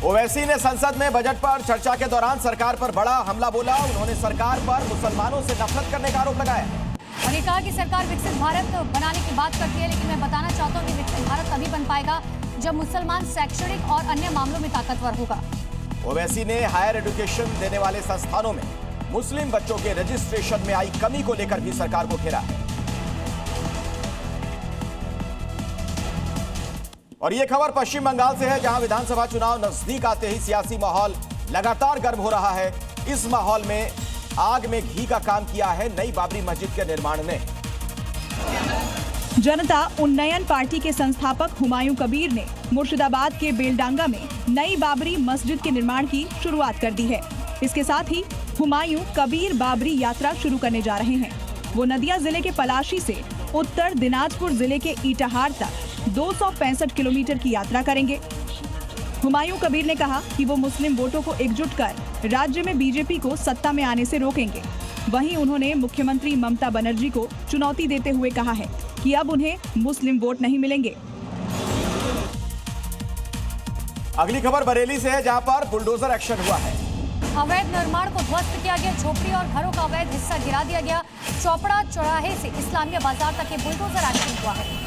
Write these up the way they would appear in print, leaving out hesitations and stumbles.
ओवैसी ने संसद में बजट पर चर्चा के दौरान सरकार पर बड़ा हमला बोला। उन्होंने सरकार पर मुसलमानों से नफरत करने का आरोप लगाया और ये कहा कि सरकार विकसित भारत बनाने की बात करती है, लेकिन मैं बताना चाहता हूं कि विकसित भारत तभी बन पाएगा जब मुसलमान शैक्षणिक और अन्य मामलों में ताकतवर होगा। ओवैसी ने हायर एजुकेशन देने वाले संस्थानों में मुस्लिम बच्चों के रजिस्ट्रेशन में आई कमी को लेकर भी सरकार को घेरा है। और ये खबर पश्चिम बंगाल से है, जहां विधानसभा चुनाव नजदीक आते ही सियासी माहौल लगातार गर्म हो रहा है। इस माहौल में आग में घी का काम किया है नई बाबरी मस्जिद के निर्माण ने। जनता उन्नयन पार्टी के संस्थापक हुमायूं कबीर ने मुर्शिदाबाद के बेलडांगा में नई बाबरी मस्जिद के निर्माण की शुरुआत कर दी है। इसके साथ ही हुमायूं कबीर बाबरी यात्रा शुरू करने जा रहे हैं। वो नदिया जिले के पलाशी से उत्तर दिनाजपुर जिले के इटाहार तक 265 किलोमीटर की यात्रा करेंगे। हुमायूं कबीर ने कहा कि वो मुस्लिम वोटों को एकजुट कर राज्य में बीजेपी को सत्ता में आने से रोकेंगे। वहीं उन्होंने मुख्यमंत्री ममता बनर्जी को चुनौती देते हुए कहा है कि अब उन्हें मुस्लिम वोट नहीं मिलेंगे। अगली खबर बरेली से है, जहां पर बुलडोजर एक्शन हुआ है। अवैध निर्माण को ध्वस्त किया गया, झोपड़ी और घरों का अवैध हिस्सा गिरा दिया गया। चौपड़ा चौराहे से इस्लामिया बाजार तक ये बुलडोजर एक्शन हुआ है।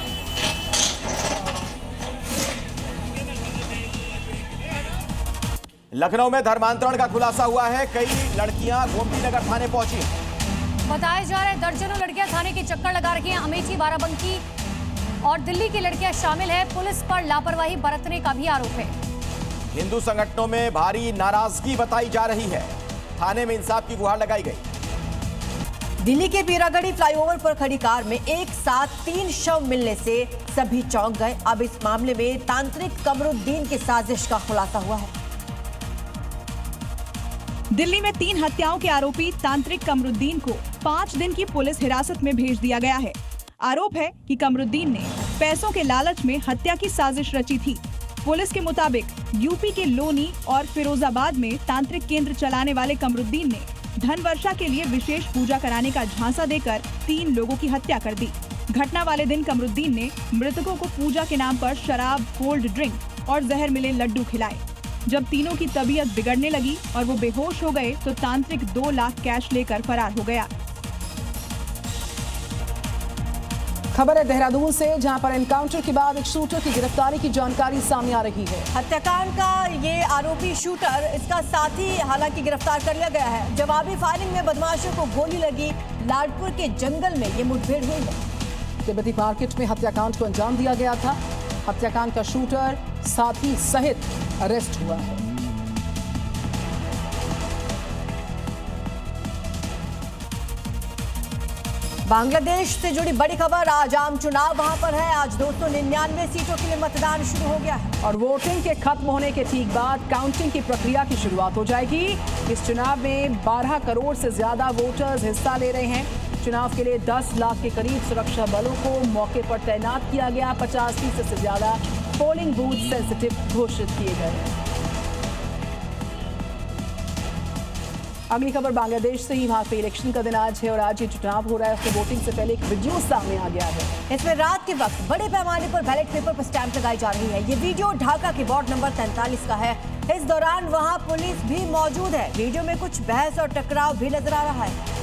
लखनऊ में धर्मांतरण का खुलासा हुआ है। कई लड़कियां गोमती नगर थाने पहुंची। बताया जा रहा है दर्जनों लड़कियां थाने के चक्कर लगा रही हैं। अमेठी, बाराबंकी और दिल्ली की लड़कियां शामिल है। पुलिस पर लापरवाही बरतने का भी आरोप है। हिंदू संगठनों में भारी नाराजगी बताई जा रही है। थाने में इंसाफ की गुहार लगाई गई। दिल्ली के पीरागढ़ी फ्लाईओवर पर खड़ी कार में एक साथ 3 शव मिलने से सभी चौंक गए। अब इस मामले में तांत्रिक कमरुद्दीन की साजिश का खुलासा हुआ है। दिल्ली में 3 हत्याओं के आरोपी तांत्रिक कमरुद्दीन को 5 दिन की पुलिस हिरासत में भेज दिया गया है। आरोप है कि कमरुद्दीन ने पैसों के लालच में हत्या की साजिश रची थी। पुलिस के मुताबिक यूपी के लोनी और फिरोजाबाद में तांत्रिक केंद्र चलाने वाले कमरुद्दीन ने धन वर्षा के लिए विशेष पूजा कराने का झांसा देकर 3 लोगों की हत्या कर दी। घटना वाले दिन कमरुद्दीन ने मृतकों को पूजा के नाम पर शराब, कोल्ड ड्रिंक और जहर मिले लड्डू खिलाए। जब तीनों की तबीयत बिगड़ने लगी और वो बेहोश हो गए तो तांत्रिक 2 लाख कैश लेकर फरार हो गया। खबर है देहरादून से, जहां पर एनकाउंटर के बाद एक शूटर की गिरफ्तारी की जानकारी सामने आ रही है। हत्याकांड का ये आरोपी शूटर, इसका साथी हालांकि गिरफ्तार कर लिया गया है। जवाबी फायरिंग में बदमाशों को गोली लगी। लाडपुर के जंगल में ये मुठभेड़ हुई है। तिब्बती मार्केट में हत्याकांड को अंजाम दिया गया था। हत्याकांड का शूटर साथी सहित अरेस्ट हुआ है। बांग्लादेश से जुड़ी बड़ी खबर, आज आम चुनाव वहां पर है। आज 299 सीटों के लिए मतदान शुरू हो गया है और वोटिंग के खत्म होने के ठीक बाद काउंटिंग की प्रक्रिया की शुरुआत हो जाएगी। इस चुनाव में 12 करोड़ से ज्यादा वोटर्स हिस्सा ले रहे हैं। चुनाव के लिए 10 लाख के करीब सुरक्षा बलों को मौके पर तैनात किया गया। 50% से ज्यादा पोलिंग बूथ सेंसिटिव घोषित किए गए। अगली खबर बांग्लादेश से ही, वहां पे इलेक्शन का दिन आज है और आज ये चुनाव हो रहा है। उसमें वोटिंग से पहले एक वीडियो सामने आ गया है। इसमें रात के वक्त बड़े पैमाने पर बैलेट पेपर पर स्टैंप लगाई जा रही है। ये वीडियो ढाका के वार्ड नंबर 43 का है। इस दौरान वहां पुलिस भी मौजूद है। वीडियो में कुछ बहस और टकराव भी नजर आ रहा है।